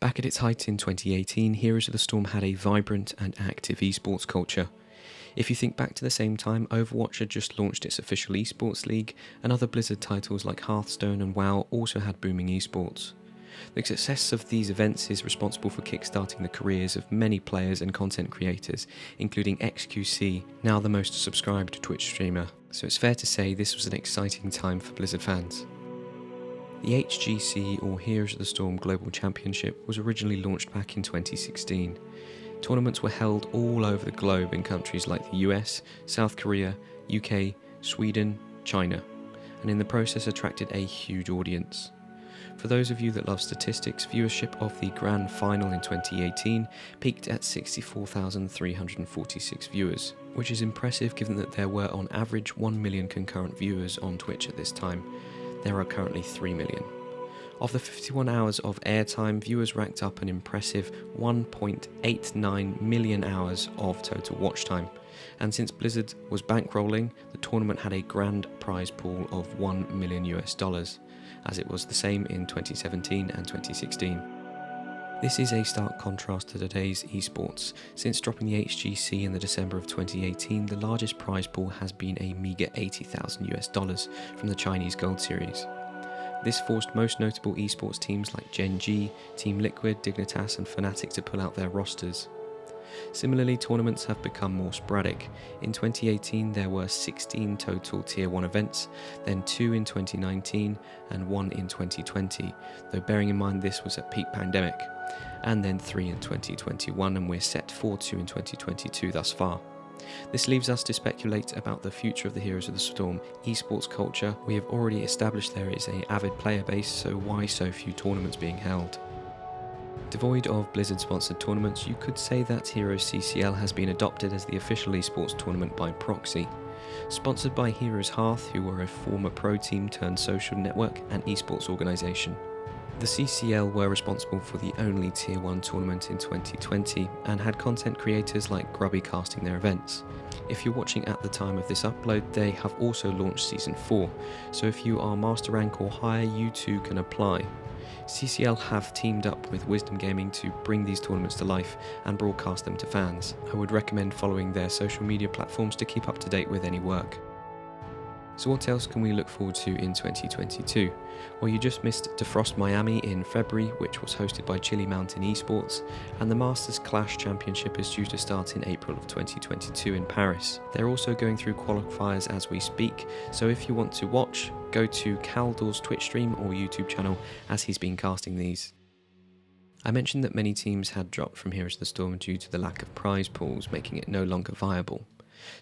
Back at its height in 2018, Heroes of the Storm had a vibrant and active esports culture. If you think back to the same time, Overwatch had just launched its official esports league, and other Blizzard titles like Hearthstone and WoW also had booming esports. The success of these events is responsible for kickstarting the careers of many players and content creators, including XQC, now the most subscribed Twitch streamer, so it's fair to say this was an exciting time for Blizzard fans. The HGC, or Heroes of the Storm Global Championship, was originally launched back in 2016. Tournaments were held all over the globe in countries like the US, South Korea, UK, Sweden, China, and in the process attracted a huge audience. For those of you that love statistics, viewership of the Grand Final in 2018 peaked at 64,346 viewers, which is impressive given that there were on average 1 million concurrent viewers on Twitch at this time. There are currently 3 million. Of the 51 hours of airtime, viewers racked up an impressive 1.89 million hours of total watch time. And since Blizzard was bankrolling, the tournament had a grand prize pool of $1 million, as it was the same in 2017 and 2016. This is a stark contrast to today's esports. Since dropping the HGC in the December of 2018, the largest prize pool has been a meager $80,000 from the Chinese Gold Series. This forced most notable esports teams like Geng, Team Liquid, Dignatas and Finatic to pull out their rosters. Similarly, tournaments have become more sporadic. In 2018 there were 16 total Tier 1 events, then 2 in 2019 and 1 in 2020, though bearing in mind this was a peak pandemic, and then 3 in 2021, and we're set for 2 in 2022 thus far. This leaves us to speculate about the future of the Heroes of the Storm esports culture. We have already established there is an avid player base, so why so few tournaments being held? Devoid of Blizzard-sponsored tournaments, you could say that Heroes CCL has been adopted as the official esports tournament by proxy. Sponsored by Heroes Hearth, who were a former pro team turned social network and esports organisation. The CCL were responsible for the only Tier 1 tournament in 2020 and had content creators like Grubby casting their events. If you're watching at the time of this upload, they have also launched Season 4, so if you are Master Rank or higher, you too can apply. CCL have teamed up with Wisdom Gaming to bring these tournaments to life and broadcast them to fans. I would recommend following their social media platforms to keep up to date with any work. So what else can we look forward to in 2022? Well, you just missed Defrost Miami in February, which was hosted by Chili Mountain Esports, and the Masters Clash Championship is due to start in April of 2022 in Paris. They're also going through qualifiers as we speak, so if you want to watch, go to Caldor's Twitch stream or YouTube channel as he's been casting these. I mentioned that many teams had dropped from Heroes of the Storm due to the lack of prize pools, making it no longer viable.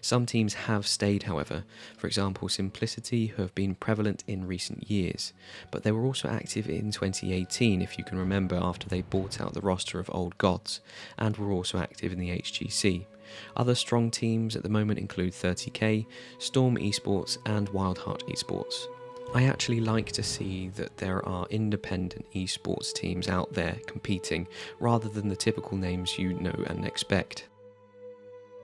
Some teams have stayed, however, for example Simplicity, who have been prevalent in recent years, but they were also active in 2018 if you can remember, after they bought out the roster of old gods, and were also active in the HGC. Other strong teams at the moment include 30k, Storm Esports and Wildheart Esports. I actually like to see that there are independent esports teams out there competing, rather than the typical names you know and expect.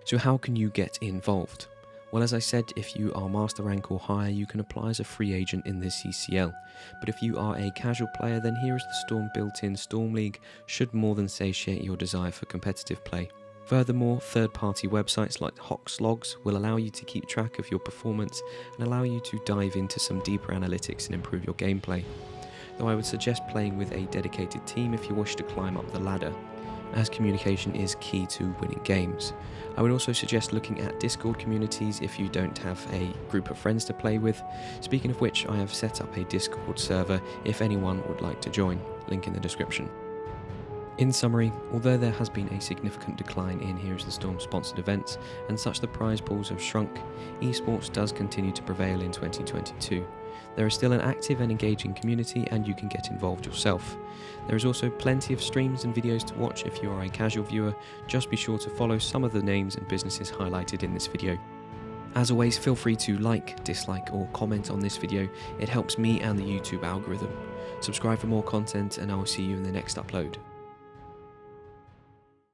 So how can you get involved? Well, as I said, if you are Master Rank or higher, you can apply as a free agent in this CCL. But if you are a casual player, then Heroes of the Storm built-in Storm League should more than satiate your desire for competitive play. Furthermore, third-party websites like Hox Logs will allow you to keep track of your performance and allow you to dive into some deeper analytics and improve your gameplay. Though I would suggest playing with a dedicated team if you wish to climb up the ladder, as communication is key to winning games. I would also suggest looking at Discord communities if you don't have a group of friends to play with. Speaking of which, I have set up a Discord server if anyone would like to join, link in the description. In summary, although there has been a significant decline in Heroes of the Storm sponsored events and such the prize pools have shrunk, esports does continue to prevail in 2022. There is still an active and engaging community and you can get involved yourself. There is also plenty of streams and videos to watch if you are a casual viewer. Just be sure to follow some of the names and businesses highlighted in this video. As always, feel free to like, dislike or comment on this video. It helps me and the YouTube algorithm. Subscribe for more content and I will see you in the next upload.